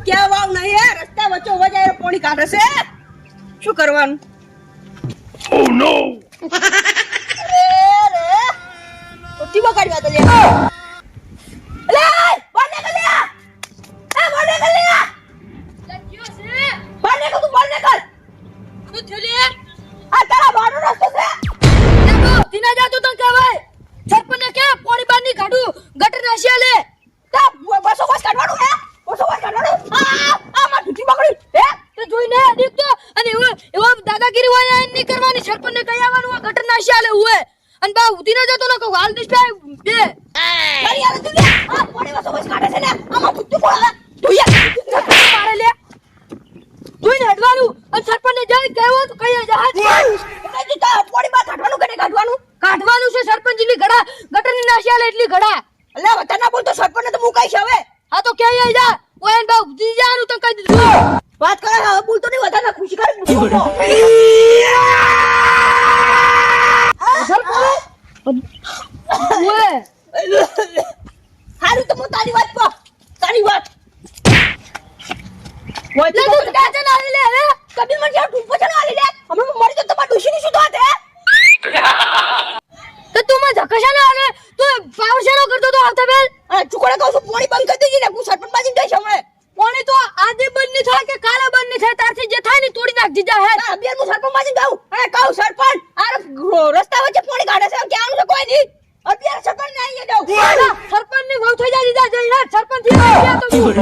ક્યાં વાવ નહીં યાર રસ્તા વચ્ચે ઉભા જાય પાણી કાઢે છે શું કરવાનું Oh no! અરે રે ઓટીમાં કાઢવા તો લે અલે બાને કર લે એ બાને કર લે લખ્યો છે બાને કર તું બાને કર શું થયું લે આ તારા બાનો રસ્તો છે લેબો દિના જાતો તને કહેવાય સરપંચને કે પાણી બારની કાઢું ગટર નાશિયા લે તા બસો બસ કાઢવાનું હે બસો બસ કાઢવાનું આ માં ઢૂંઢી પકડી હે તે જોઈને દેખ તો અને એવો દાદાગીરી હોય નહીં કરવાની સરપંચને કહી આવવાનું આ ગટર નાશિયા લે હોય અને બા ઉધીને જતો ન કહું હાલ દિશ બે તારી યાર તું લે આ પાણી બસો બસ કાઢે છે ને આમાં ઢૂંઢી પડે તું યાર મારે લે જોઈને હડવાનું અને સરપંચને જઈ કહેવો તો કઈ જહાજ એટલે તું તા પાણી બહાર કાઢવાનું કે કાઢવાનું છે સરપંચની ગડા ગટરની નાશિયા લે એટલી ગડા અલ્લા વતના બોલ તો સરપંચને તો મુકાઈ છે હવે હા તો ક્યાં આવી જા ઓયન બા ઉધી જાનું તને કહી દીધું વાત કરે હવે બોલ તો નહીં વધારે ખુશી કરે ઓય હારું તો હું તારી વાત પર તારી વાત લે તું કાચે ના લે હે કબીર મને જાવ તું પછી ના લે હમણાં મરી તો તમાર ડોશીની શું વાત હે તો તું મને ધક્કા ના આવે તું પાવર શેનો કરતો તો આવતા બેલ અને ચુકોડા કહું છું પાણી બંધ કરી દેજે ને હું સરપંચ બાજી જઈશ હમણાં પાણી તો આજે બંધ નહીં થાય કે કાલે બંધ નહીં થાય તારથી જે થાય ને તોડી નાખ દીધા હે અભિયાન હું સરપંચ બાજી જાઉં અને કહું સરપંચ આ રસ્તા વચ્ચે પાણી કાઢે છે ક્યાં છે કોઈ નહીં અભિયાન સરપંચ ને આવી જાઉં સરપંચ ની વહુ થઈ જાય દીધા જઈને સરપંચ થી ગયા તો હું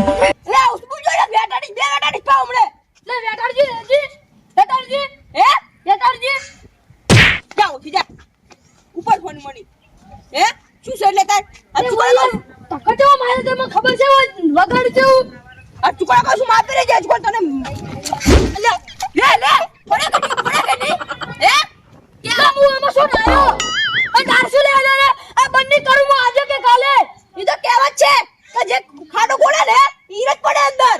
લે ઉસબુ જોડે બેટાડી બે બેટાડી પાઉં હમણાં લે વેટાડજી હે વેટાડજી જા ઉઠી જા ઉપર ફોન મણી હે શું છે એટલે તાર આ ચુકોડા કહું ધક્કા જેવો મારે તો મને ખબર છે વગાડ છે આ ચુકોડા કહું છું માપી રહી જાય ચુકોડ તને લે પડે કે નહીં હે કેલા હું આમાં શું લાયો આ ડારસુ લે લે આ બંને કરું હું આજે કે કાલે ઈ તો કહેવત છે કે જે ખાડો ગોળે ને ઈ જ પડે અંદર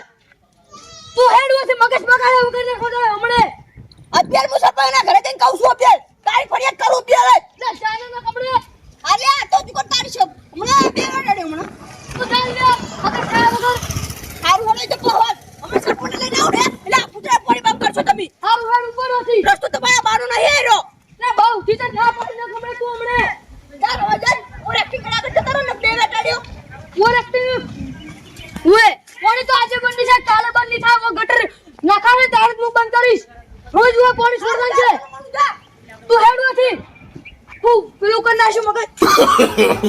તું હેડવો છે મગજ બગાડે વગર ને ખોદો હમણે અત્યારે હું સરપંચના ઘરે જઈને કહું છું અત્યારે તારી ફરિયાદ કરું અત્યારે લે ચાને ના કપડે આલ્યા તો તું તારી છે હમણાં બે વાડે હમણાં તું ચાલ લે મગજ ખાયા વગર હારું હલે તો પહોંચ અમે સરપંચ લઈને આવ ને એટલે આ પુતરા પાણી બાપ કરશો તમે હારું હેડ ઉપર હતી રસ્તો તમારા બારો નહીં હેરો લે બહુ થી તો ના પડી ના ખબર તું હમણે ચાલ વજન હું એક્ટિંગ કરા કરતો તારો ને બે બેટાડ્યો ઓર એક્ટિંગ ઓએ પાણી તો આજે બંધ નહીં થાય કાલે બંધ નહીં થાય વો ગટર નાખાવે તાર હું બંધ કરીશ રોજ હું પાણી છોડવાનું છે તું હેડવો થી હું પેલું કરી નાખ્યું મગજ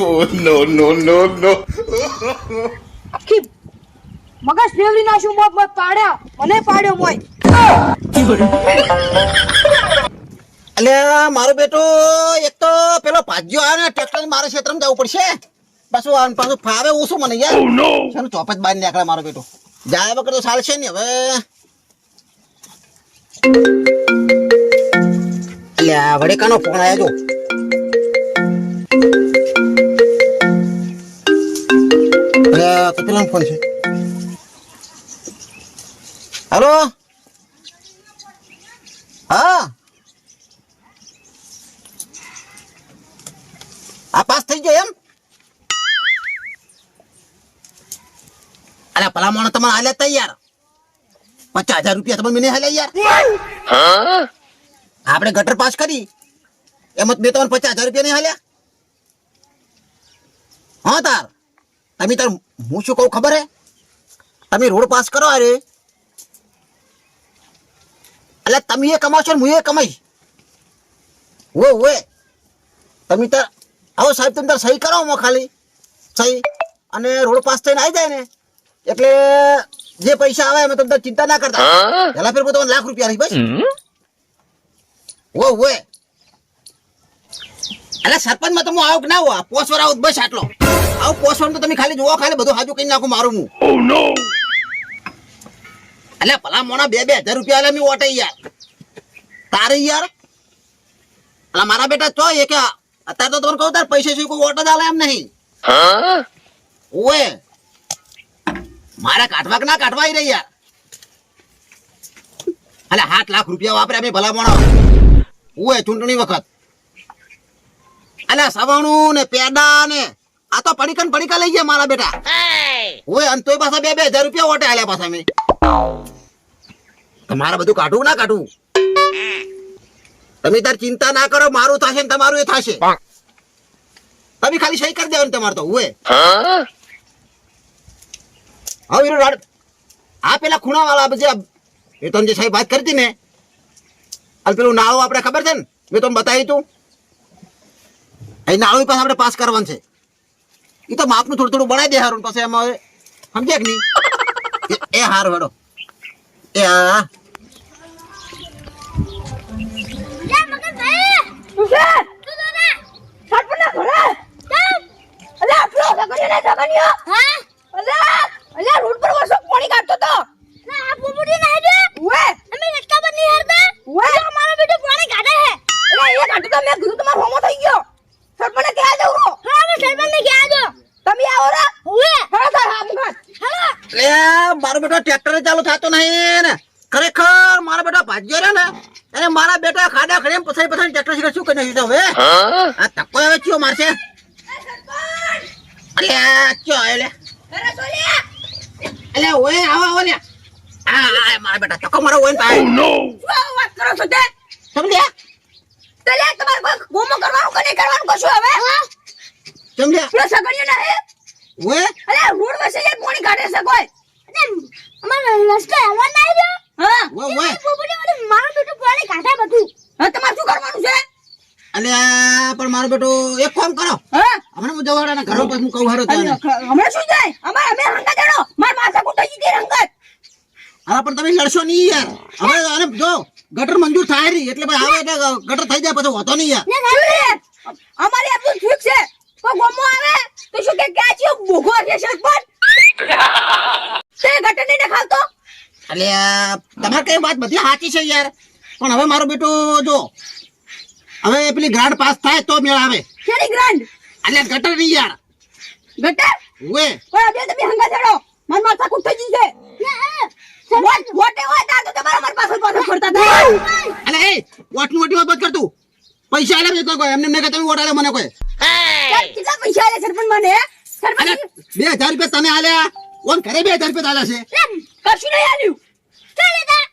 Oh no no no no! આખી મગજ ફેવરી નાખ્યું મત પાડ્યા મને પાડ્યો મોય અલે મારો બેટો એક તો પેલો ભાજ્યો આવે ને ટ્રેક્ટર મારે ક્ષેત્રમાં જવું પડશે પાછું ફાવે ઓછું મને યાર Oh no! શાનું ચોપજ બહાર નીકળે મારો બેટો જાય વગર તો ચાલશે ને હવે અલ્યા વડે કાનો ફોન આવ્યો જો કેટલાનો ફોન છે હેલો હા આ પાસ થઈ ગયો એમ અરે ભલા માણસ તમારે હાલે તૈયાર 50,000 રૂપિયા તમે મને હાલે યાર આપણે ગટર પાસ કરી એમ બે તમને 50,000 રૂપિયા નહીં હાલ્યા હા તાર તમે તાર હું શું કહું ખબર હે તમે રોડ પાસ કરો અરે એટલે તમે એ કમાશો ને હું એ કમાઈશ ઓએ તમે તાર આવો સાહેબ તમે તાર સહી કરો ખાલી સહી અને રોડ પાસ થઈને આવી જાય ને એટલે જે પૈસા આવે એમાં તમે ચિંતા ના કરતા પેલા ફેર તમને લાખ રૂપિયા રહી બસ ઓએ એટલે સરપંચ માં તો હું આવું કે ના આવું પોસવાર આવું બસ આટલો આવું પોસવાનું તો તમે ખાલી જોવો ખાલી બધું હાજુ કઈ નાખું મારું હું Oh no! એટલે ભલા મોણા 2,000 રૂપિયા આલે મી ઓટે યાર તારે યાર એટલે મારા બેટા તો એ કે અત્યારે તો તમને કહું તાર પૈસા છે કોઈ ઓટો જ આલે એમ નહીં ઓએ મારા કાઢવા કે ના કાઢવા આવી રહી યાર એટલે 7 લાખ રૂપિયા વાપરે અમે ભલા મોણા ઓએ ચૂંટણી વખત એટલે સવાણું ને પેડા ને આ તો પડીકા લઈ ગયા મારા બેટા ઓય અને તોય પાછા 2,000 રૂપિયા ઓટે આલ્યા પાછા મેં. તમારે બધું કાઢવું ના કાઢવું? તમે તાર ચિંતા ના કરો, મારું થશે ને તમારું એ થશે. તમે ખાલી સહી કરી દેવાની તમારે તો. ઓય હવે હીરો રાડ આ પેલા ખૂણા વાળા જે એ તને જે સાહેબ વાત કરી હતી ને, આ પેલું નાળું આપણે ખબર છે ને, મેં તમને બતાવી તું. એ નાળું પાસે આપણે પાસ કરવાનું છે. એ તો માપનું થોડું થોડું બનાવી દે હારું, પછી એમાં હવે સમજ્યા કે નહીં? એ હારું હેડો. એ હા મારો બેટો ટ્રેક્ટર ચાલુ થતો નહીં ને, ખરેખર મારા બેટા ભાગ્યો રહ્યો ને, અને મારા બેટા ખાડા ખડે પછાડી પછાડી ટ્રેક્ટર શીખે શું કરી નાખ્યું હવે? આ તક્કો હવે ચિયો મારશે? અલે ચિયો આવ્યો લે? અલે ઓય આવો આવો લે. આ મારા બેટા તક્કો મારો ઓય પાય. વાત કરો છો તે? સમજ્યા? તલે તમારે ગોમો કરવાનું કે નહીં કરવાનું કશું હવે? સમજ્યા? પેલો સગડીયો ના હે? ઓય અરે રોડ વસે જે પાણી કાઢે છે કોઈ? અમારે રસ્તો એવો ના આવ્યો. હા ઓય ઓય મારું બેટું પાણી કાઢે બધું. હા તમારે શું કરવાનું છે? અલે પણ મારો બેટો એક કામ કરો, હા હમણાં હું જવાડાના ઘરો પાસે હું કહું હારો તને. હમણાં શું જાય? અમે હંગા દેડો માર માથા કુટાઈ ગઈ રંગત. હા પણ તમે લડશો નહીં યાર. હવે અને જો ગટર મંજૂર થાય રહી એટલે ભાઈ આવે એટલે ગટર થઈ જાય પછી હોતો નહીં યાર. અમારી આપણું ઠીક છે તો ગોમો આવે તો શું કે ક્યાં છે ભૂખો છે સરપંચ તે ગટર નહીં દેખાતો. અલે તમારે કઈ વાત બધી સાચી છે યાર, પણ હવે મારો બેટો જો હવે પેલી ગ્રાન્ડ પાસ થાય તો મેળ આવે. કેની ગ્રાન્ડ? અલે ગટર નહીં યાર. ગટર ઓએ કોઈ અબે તમે હંગા દેડો માર માથા કુટાઈ ગઈ છે. વોટે હોય તાર તો તમારા માર પાસે પાછો ફરતા થાય. અલે એ વોટની વોટી વાત કર તું. પૈસા આલે મેં કોઈ એમને મેં કે તમે વોટ આલે મને કોઈ. કેટલા પૈસા આલે સરપંચ મને? અલે સરપંચ 2,000 રૂપિયા તને આલ્યા, ઓન ઘરે 2,000 રૂપિયા આલ્યા છે. કશું નહીં આલ્યું. ચાલે તા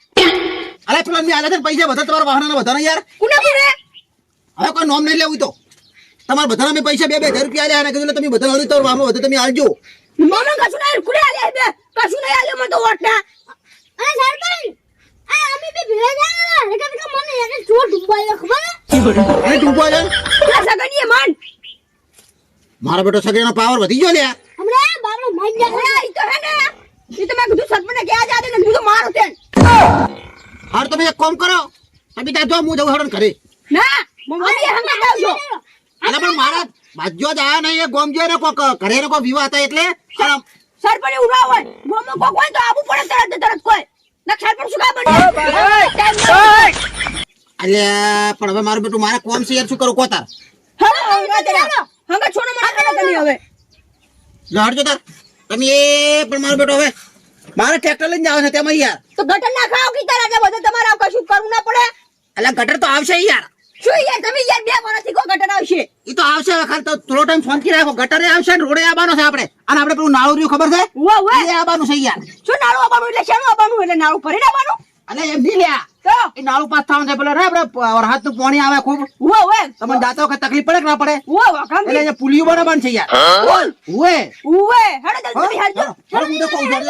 અલે પેલા મેં આલ્યા છે પૈસા બધા તમારા વાહનના બધાના યાર. કુને કુને? હવે કોઈ નોમ નહીં લેવું તો તમારા બધાના મેં પૈસા 2,000 રૂપિયા આલ્યા અને કીધું તમે બધા હળી તો વાહનો બધા તમે આલજો. મામા કશું નહીં કુને આલ્યા બે કશું નહીં આલ્યું મને તો વોટ ના. અરે સરપંચ આ અમે બે ભેગા જાના એટલે કે મને એને ચોર ડૂબાયો ખબર હે? અને તું બોલ પેલા સગડીએ માન મારો બેટો સગડીનો પાવર વધી ગયો લ્યા. હમણાં બાબલો મારી ઓલા ઈ તો હે ને ઈ તો મેં કીધું સરપંચને ક્યાં જાતે ને કીધું મારો તેન. હાર તમે એક કામ કરો, તમે ત્યાં જો હું જઉં હેડો ઘરે. ના મમ્મી હંગા જાવ છો. અલે પણ મારા બાજ્યો જ આયા નહીં, એ ગોમ જો ને કોક ઘરે ને કોક વિવાહ હતા એટલે સરપંચ ઉભા હોય ગોમો કોક હોય તો આવું પડે તરત ને તરત કોઈ ના સરપંચ શું કા બની. અલ્યા પણ હવે મારું બેટું મારે કોમ છે યાર, શું કરું કોતાર? હંગા છોડો મને કરો તમે હવે. લડજો તાર તમે એ પણ મારો બેટો હવે મારે ટ્રેક્ટર લઈને જાવ છે તેમાં યાર. તો ગટર ના ખાઓ કી તાર એટલે બધું તમારે આવ કશું કરવું ના પડે. અલ્યા ગટર તો આવશે યાર. શું યાર તમે યાર 2 વર્ષથી કો ગટર આવશે. એ તો આવશે હવે, ખાલી તો થોડો ટાઈમ શાંતિ રાખો. ગટરે આવશે ને રોડે આવવાનો છે આપણે. અને આપણે પેલું નાળું રહ્યું ખબર છે? ઉવા ઉવા એ આવવાનું છે યાર. શું નાળું આવવાનું એટલે શેનું આવવાનું એટલે નાળું ભરી નાખવાનું અલે એમ નહીં લ્યા, તો એ નાળું પાસ થવાનું છે પેલો રે આપણે વરસાદનું પાણી આવે ખૂબ. ઉવા ઉવા તમને જાતો વખત તકલીફ પડે કે ના પડે? ઉવા વાકામ એટલે અહીંયા પુલિયો બનાવવાનું છે યાર. બોલ ઓએ ઉવે હેડો જલ્દી હાલજો. હાલો હું તો કહું છું.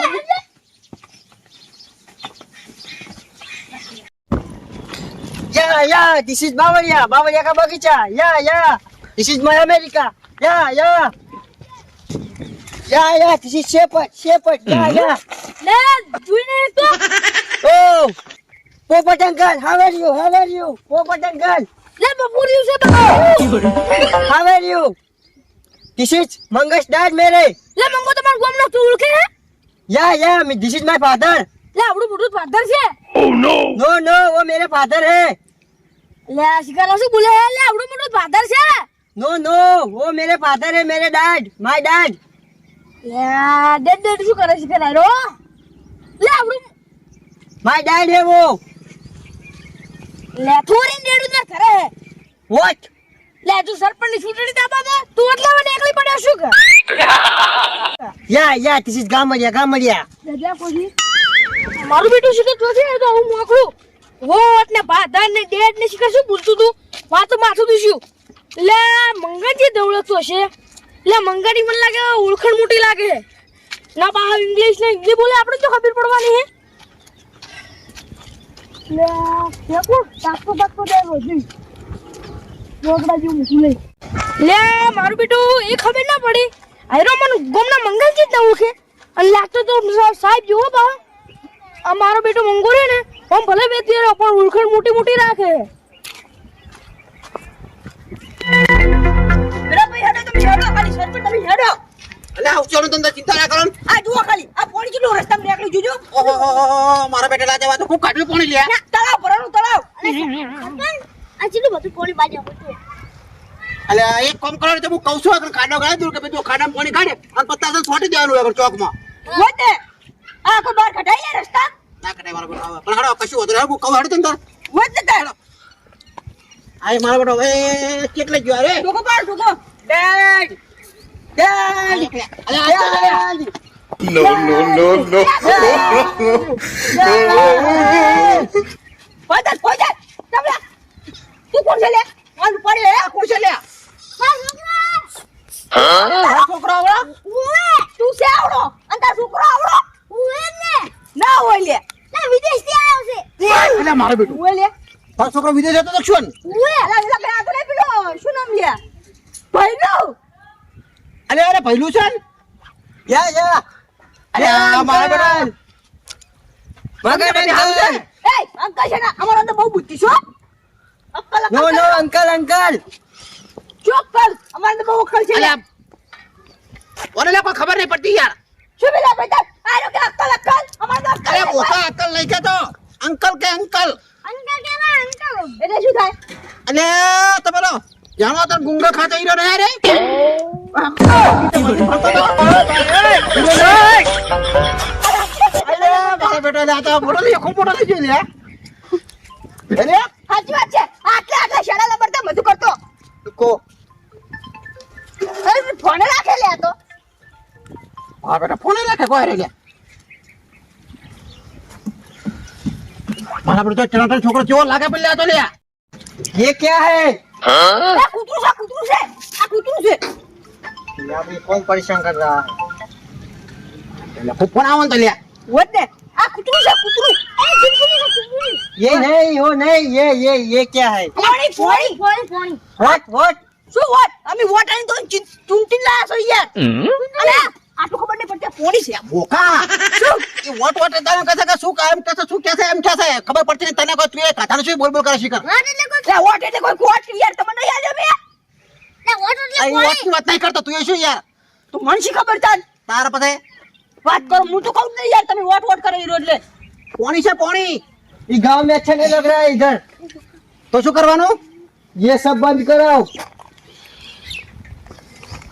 Yeah, this is Bavaria. Bavaria ka bagita. Yeah. This is my America. Yeah. This is Shepherd. Yeah. લે જોઈને તો Oh, Popat uncle, how are you? Popat uncle, લે બપોર્યું છે બધું. how are you? This is Manga's dad, mere. લે મંગો તમાર ગોમનો તું ઓળખે હે? Yeah, this is my father. લે આપણું મોટું ફાધર છે. No, वो मेरे father है. લે શિકારા શું બોલે હે? લે આપણું મોટું ફાધર છે. No, वो मेरे father है, मेरे dad, my dad. લે ડેડ શું કરે છે કરારો? લે આપણું My dad है वो. લે થોરી ડેડું ના કરે હે. What? લે તું સરપંચની ચૂંટણી તાપા દે તું એટલે મને એકલી પડ્યો શું કે Yeah, this is Gamalia. દાદા કોઈ મારું બેટું શીખે તો છે તો હું મોકલું વોટ ને ભાધા ને ડેડ ને શીખે શું બોલતું તું માથું દુશ્યું લે મંગાજી દવડતો હશે લે મંગાજી મને લાગે ઓળખણ મોટી લાગે ના બા ઇંગ્લિશ ને ઇંગ્લિશ બોલે આપણે તો ખબર પડવાની હે લે કેકો તાકો દે રોજી રોગડા જેવું મૂકી લે મારું બેટું એ ખબર ના પડી આયરો મને ગોમના મંગાજી જ ન ઓળખે અને લાગતો તો સાહેબ જોવો બા આ મારો બેટો મંગો રે ને આમ ભલે બેતી રે પણ ઉલખણ મોટી રાખે બેટા ભાઈ હેડો તમે હેડો ખાલી સરપંચ તમે હેડો અલે આ ઉચાનો ધંધા ચિંતા ના કરો ને. આ જુઓ ખાલી આ પોણી કેટલું રસ્તામાં નીકળી જોજો ઓહો મારા બેટા લાજે વાત ખૂબ કાઢવી પાણી લે. તળાવ ભરાનું તળાવ આ ચીલું બધું કોળી બાજુ હતું અલે એક કામ કરો તો હું કહું છું કે ખાડો ગાય દૂર કે ભાઈ તું ખાડામાં પાણી કાઢે અને પત્તા છોટી દેવાનું આગળ ચોકમાં. વોતે આ કોઈ બાર કઢાઈ રસ્તા ના કઢાય મારા બેટા પણ હાડો કશું વધુ હું કહું હાડો તને વોતે તારો આય મારા બેટા એ કેટલે ગયો રે ટોકો પાડ ટોકો ડેડ અલે આ No, no, no, no. પોઈજા તમે તું કોણ છે લે આન પડે હે કોણ છે લે હા છોકરો આવડો તું છે આવડો અને તાર છોકરો આવડો ના હોય લે ના વિદેશ થી આવ્યો છે અલે મારા બેટું હોય લે તારો છોકરો વિદેશ જતો તો શું અલા કે આ તો લે પેલો શું નામ લે ભાઈનો અરે પહેલું છે ને Yeah. અરે આ મારા બેટા એ અંકલ છે ને અમારો અંદર બહુ બુદ્ધિ છો અક્કલ No, uncle. ચોક્કલ અમારો અંદર બહુ અક્કલ છે અલે ઓને લે કોઈ ખબર નહીં પડતી યાર. શું બેટા બેટા આરો કે અક્કલ અમારો અંદર અરે અક્કલ ઓછા અક્કલ નહીં કે તો અંકલ કે અંકલ એટલે શું થાય અલે તમારો જાણો તો ગુંગો ખાતો હીરો રહે રે અલે મારા બેટા લે આ મોટો લે ખૂબ મોટો થઈ ગયો લે અરે સાચી વાત છે આટલા શાળા નંબર તો બધું કરતો કો અરે ફોન રાખે લે આ તો આ બેટા ફોન રાખે કોઈ રે લે મારા બેટા ચણાટણ છોકરો કેવો લાગે પેલે આ તો લે ये क्या है? આ કૂતરું છે આ કૂતરું છે यहाँ पे कौन परेशान कर रहा है? એટલે ખૂબ ફોન આવન તો લે વોટ ને આ કૂતરું છે કૂતરું એ જિંદગી છે કૂતરું ये नहीं, वो नहीं, ये क्या है? પોણી What? શું વોટ અમે વોટ આની તો ચૂંટી લાયા છો યાર અરે આટલું ખબર નહીં પડતી પોણી છે બોકા શું એ વોટ વોટ તને કહે છે કે શું કામ કહે છે શું કહે છે એમ કહે છે ખબર પડતી નહીં તને કોઈ તું એ કાઢાનું શું બોલ કરે શીખર લે વોટ એટલે કોઈ કોટ યાર તમને નહીં આલ્યો બે આ વોટની વાત નહીં કરતો તું એ શું યાર તું મને શી ખબર તાર તાર પછી વાત કરો હું તો કહું જ નહીં યાર તમે વોટ કરે ઈ રોજ લે પોણી છે પોણી ये गांव में अच्छा नहीं लग रहा है इधर. તો શું કરવાનું ये सब बंद कराओ.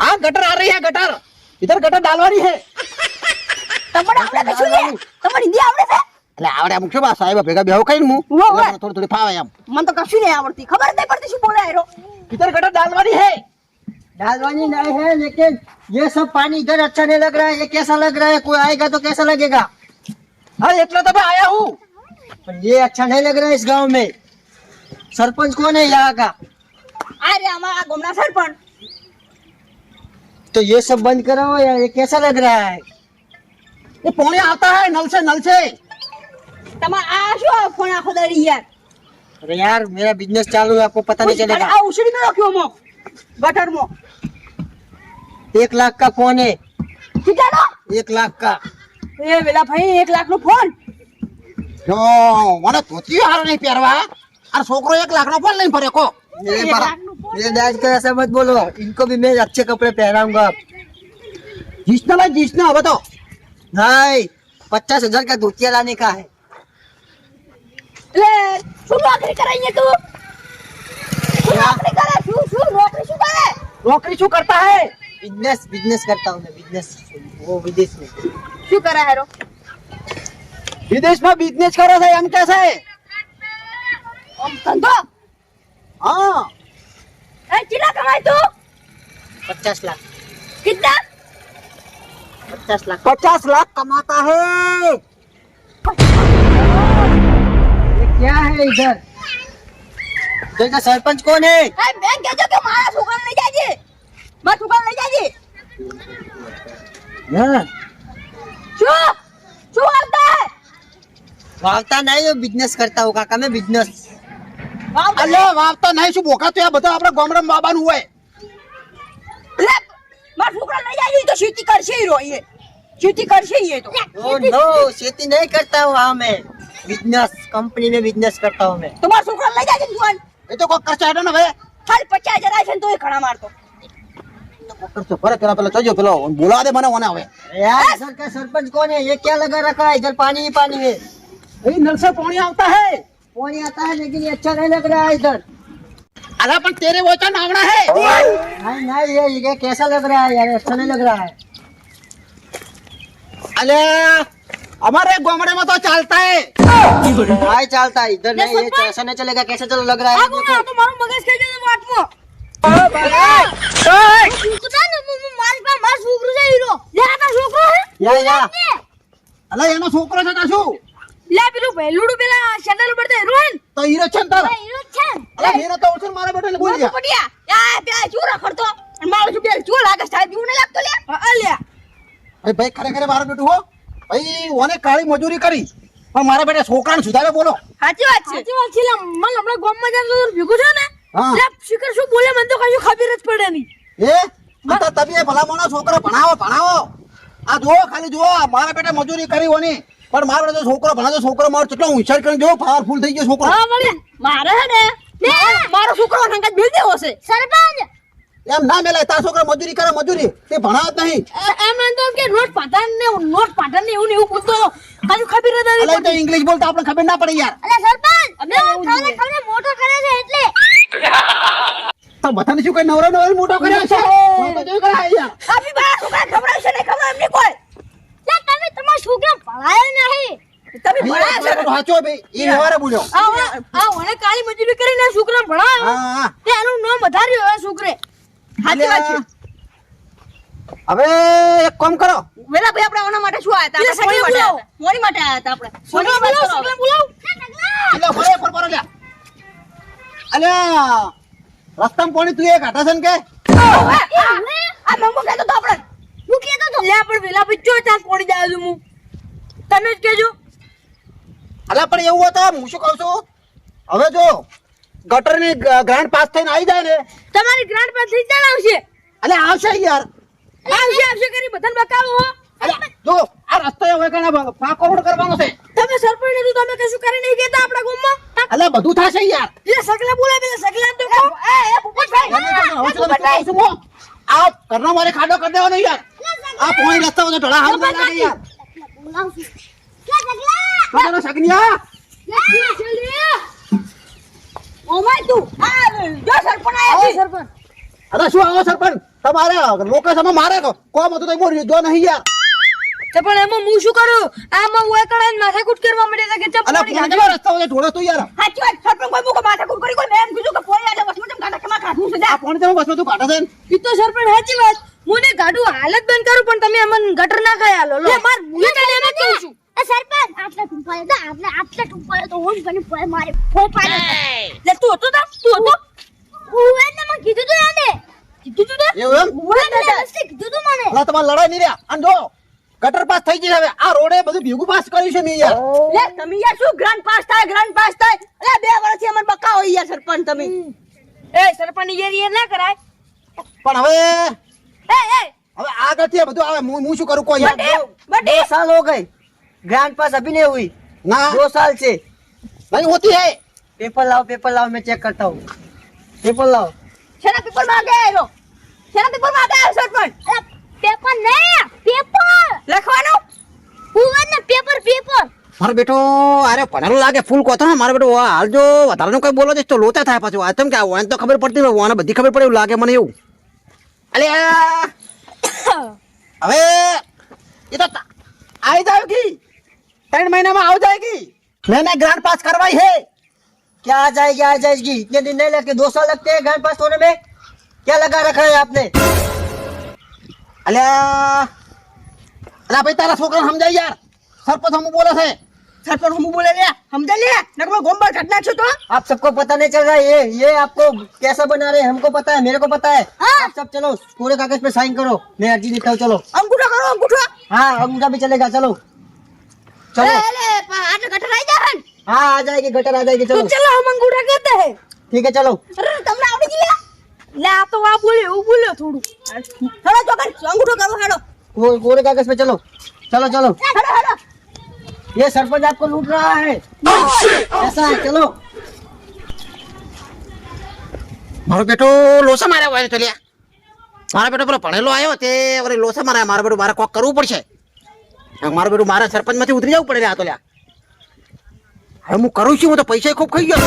આ ગટર આ રહી है गटर इधर गटर डालवानी है તમને આવડે કશું નહીં તમને હિન્દી આવડે છે એટલે આવડે અમુક છે બા સાહેબ ભેગા બેહો કઈ હું વાહ, વાહ. થોડી થોડી ફાવે એમ મને તો કશું નહીં આવડતી ખબર જ નહીં પડતી શું બોલે આયરો इधर गटर डालवानी है डालवानी नहीं है, लेकिन ये सब पानी इधर अच्छा नहीं लग रहा है. ये कैसा लग रहा है? कोई आएगा तो कैसा लगेगा? हाँ એટલે તો मैं आया हूँ पर ये अच्छा नहीं लग रहा है इस गांव में. सरपंच कौन है यहाँ का? આ રે અમારા આ ગોમના સરપંચ तो ये सब बंद कराओ यार. ये कैसा लग रहा है? ये पोणी आता है नल से તમાર આ શું ફોન આખો દાડી યાર अरे यार मेरा बिजनेस चालू है, आपको पता नहीं चलेगा. આ ઉછળી મે રાખ્યો મો ગટર મો 1 लाख का फोन है. કેટલાનો 1 लाख का. એ વેલા ભાઈ 1 લાખ નો ફોન જો મને ધોતી હાર નહીં પહેરવા આ છોકરો 1 લાખ નો ફોન લઈને ફરે કો मेरे डैड को ऐसा मत बोलो. इनको भी मैं अच्छे कपड़े पहनाऊंगा. જીસના હવે તો नहीं, 50,000 का धोतिया लाने का है. લે શું નોકરી કરે અહીંયા તું શું નોકરી કરે શું નોકરી શું કરે નોકરી શું કરતા હે बिजनेस करता हूँ मैं. बिजनेस वो विदेश में. શું કરે હેરો વિદેશમાં બિઝનેસ કરે છે એમ કે છે આમ ધંધો હા चिल्ला कमाई तू 50 लाख कितना 50 लाख 50 लाख कमाता है। ये क्या है इधर इधर का सरपंच कौन है ए बैंक के जो के मारा सुगन ले जाजे मत सुगन ले जाजे हाँ, जो जो आता है वावता नहीं वो बिजनेस करता होगा काका मैं बिजनेस અલે વાવતા નહીં શું બોકા તો આ બધા આપણા ગામડામાં બાબાનું હોય। ले मत सुगन ले जाजे तो खेती करसे ही रोई है खेती करसे ही है तो ओ नो खेती नहीं करता हूँ हाँ मैं बिजनेस कंपनी में बिजनेस करता हूँ मैं तो मत सुगन ले जाजे सुगन એ તો કોક ખર્ચા હેડો ને હવે खाली 50,000 आए तो ये खड़ा मारतो કોક ખર્ચો ભરે પેલા પેલા જોજો પેલો બોલાવા દે મને ઓને હવે। यार इधर का सरपंच कौन है ये क्या लगा रखा है इधर पानी ही पानी है એ નલ સે પાણી આવતા હે। पानी आता है लेकिन ये अच्छा नहीं लग रहा है इधर અલા પણ તેરે वो तो नावड़ा है। नहीं नहीं ये कैसा लग रहा है यार अच्छा नहीं लग रहा है અલે हमारे गामड़े में तो चलता है। हाय चलता है इधर नहीं ये ऐसा नहीं चलेगा कैसे चलो लग रहा है आगो ना तो मारो मगज के जो वाटमो कुता ने मारी पा मार सुगरू से हीरो ले आता सुगरू है या અલા એનો છોકરો છે તા શું ले પેલું ભેલુડું પેલા શેન્ડલ ઉપર તે હીરો હે તો હીરો છે ને તારો। હીરો છે અલા હીરો તો ઓછર મારા બેટાને બોલી ગયા। પડિયા યા બે ચૂ રખડતો અને મારો જો બે ચૂ લાગે સાહેબ એવું ન લાગતો લે અલ્યા ભાઈ ભાઈ ખરેખર મારો બેટું હો ભાઈ ઓને કાળી મજૂરી કરી પણ મારા બેટા છોકરાને સુધારે બોલો। સાચી વાત છે લે મન હમણાં ગામમાં જાન તો ભેગું છે ને હા લે શિખર શું બોલે મને તો કશું ખબર જ પડે નહીં એ અંતર તમે ભલા મોણા છોકરો ભણાવો ભણાવો આ જુઓ ખાલી જુઓ મારા બેટા મજૂરી કરી ઓની પણ મારા બેટા છોકરો ભણાતો છોકરો મારો કેટલો હોશિયાર કરીને જો પાવરફુલ થઈ ગયો છોકરો। હા મળે મારે હે ને મારો છોકરો સંગત બિલ દેવો છે સરપંચ એમ ના મેલાય તાર છોકરો મજૂરી કરે મજૂરી તે ભણાવ જ નહીં। એમ તો કે નોટ પાટણ ને એવું ને એવું બોલતો કશું ખબર જ અલા નથી તો ઇંગ્લિશ બોલતા આપણે ખબર ના પડે યાર। અલે સરપંચ અમે ખાને મોટો કરે છે એટલે તો બધાને શું કઈ નવરો નવરો મોટો કર્યો છે તો જોઈ કરાય યાર। આપી બા છોકરા ખવડાવ છે ને ખવડાવ એમને કોઈ લે તમે તમારા છોકરા ભણાયો નહીં તમે ભણાયો છે સાચો ભાઈ એ વ્યવહારે બોલ્યો। આ ઓને કાળી મજૂરી કરીને છોકરા ભણાયો હા હા તે એનું નામ વધાર્યું હવે છોકરે સાચી વાત છે હવે એક કામ કરો વેલા ભાઈ આપણે ઓના માટે શું આયા હતા મોરી માટે આયા હતા આપણે છોકરા બોલાવ એટલે ભરે પર પર લ્યા અલ્યા રસ્તામાં પાણી તું એ કાઢા છે ને કે આ મંગો કહેતો તો આપણે હું કહેતો તો લે પણ વેલા ભાઈ જો ત્યાં કોડી જાય છું હું તમે જ કહેજો અલ્યા પણ એવું હતું હું શું કહું છું હવે જો ગટરની ગ્રાન્ટ પાસ થઈને આવી જાય ને તમારી ગ્રાન્ટ પર થઈ ચાલ આવશે અલ્યા આવશે યાર આવશે કરી બધાને બતાવો હો અલ્યા જો આ રસ્તો હવે કને પાકો રોડ કરવાનો છે તમે સરપંચ ને તમે કશું કરી નહીં કેતા આપણા ગામમાં અલ્યા બધું થશે યાર એ સગલા બોલા પેલા સગલા તો કહો એ પોપટભાઈ આ કરનો મારે ખાડો કરી દેવાનો યાર આ પોણી રસ્તા બધો ઢળા હાલ ના લાગે યાર કદાનો સગનિયા ઓ માય તું આ જો સરપંચ આયા છે સરપંચ અરે શું આવો સરપંચ તમારે લોકેશનમાં મારે કોમ હતું તો બોલ જો નહીં યાર તે પણ એમાં હું શું કરું આમાં ઓય કડાને માથાકૂટ કરવા મળે છે કે ચપ અલા પોણી રસ્તા બધો ઢોળો તો યાર સાચી વાત સરપંચ કોઈ મુકો માથાકૂટ કરી કોઈ મેં એમ કીધું કે પોણી આલે વસમાં તમ કાઢા કેમાં કાઢું છે આ પોણી તમે બસ તું કાઢે છે ઈ તો સરપંચ સાચી વાત મુને ગાડું હાલત બંધ કરું પણ તમે અમન ગટર ના ખાય આલો લે માર મુને તને એમ જ કહું છું એ સરપંચ આટલા ટુંપાય તો આપણે આટલા ટુંપાય તો હું બની પોય મારે પોય પાડે લે તું હતો હું એને મને કીધું તું એને કીધું તું એવું એમ હું એને કીધું તું મને અલા તમારે લડાઈ નહીં રહ્યા અને જો ગટર પાસ થઈ જશે હવે આ રોડે બધું ભેગું પાસ કર્યું છે મેં યાર લે તમે યાર શું ગ્રાન્ડ પાસ થાય અરે 2 વર્ષથી અમન બકાવો યાર સરપંચ તમે એ સરપંચ યાર ના કરાય પણ હવે ए ए હવે આગળથી આ બધું આવે હું શું કરું કોઈ યાર बटे 2 साल हो गए ग्रांड पास अभी नहीं हुई ना 2 साल से नहीं होती है पेपर लाओ मैं चेक करता हूँ पेपर लाओ छेना पेपर मांगे रो छेना पेपर मांगे सरपंच પેપર નહીં પેપર લખવાનો હું એને પેપર મારો બેટો અરે ભણેલો લાગે ફૂલ કોથો ને મારો બેટો હાલ જો વધારાનું કઈ બોલો તો લોચા થાય પાછું આ તેમ કે વાન તો ખબર પડતી હોય વાને બધી ખબર પડે એવું લાગે મને એવું અલે હવે એ તો આવી જાएगी 3 महीने में आ जाएगी मैंने ग्रांड पास करवाई है क्या आ जाएगी इतने दिन नहीं लगते 2 साल लगते हैं ग्रांड पास होने में क्या लगा रखा है आपने? અલ્યા અલ્યા ભાઈ તારા છોકરાને સમજાય યાર સરપંચ હમ બોલે છે સરપંચ હું બોલે લે સમજા લે નકર ગોંબર ઘટના છો તો आप सबको पता नहीं चल रहा है ये आपको कैसा बना रहे हैं हमको पता है मेरे को पता है हाँ। आप सब चलो पूरे कागज पे साइन करो मैं अर्जी देता हूँ चलो અંગૂઠો કરો અંગૂઠો हाँ अंगूठा भी चलेगा चलो चलो લે આટલે ગટર આવી જાય ને हाँ आ जाएगी गटर आ जाएगी તો चलो ચલો હમ અંગૂઠા કરતે હે ठीक है चलो અરે તમને આવડી ગયું લે આ તો આ બોલ્યો એવું બોલ્યો થોડું હેડો જોકર અંગૂઠો કરો હેડો पूरे कागज पे चलो चलो चलो હેડો હેડો ये सरपंच आपको लूट रहा है ऐसा है चलो મારો બેટો લોસા માર્યા હોય તો લ્યા મારો બેટો પેલો ભણેલો આવ્યો તે વળી લોસા માર્યા મારો બેટો મારે કોક કરવું પડશે મારો બેટો મારા સરપંચ માંથી ઉતરી જવું પડે લ્યા તો લ્યા હવે હું કરું છું હું તો પૈસા ખૂબ ખાઈ ગયો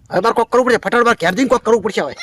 હવે મારે કોક કરવું પડશે ફટાફટ મારે ઘેર જઈને કોક કરવું પડશે હવે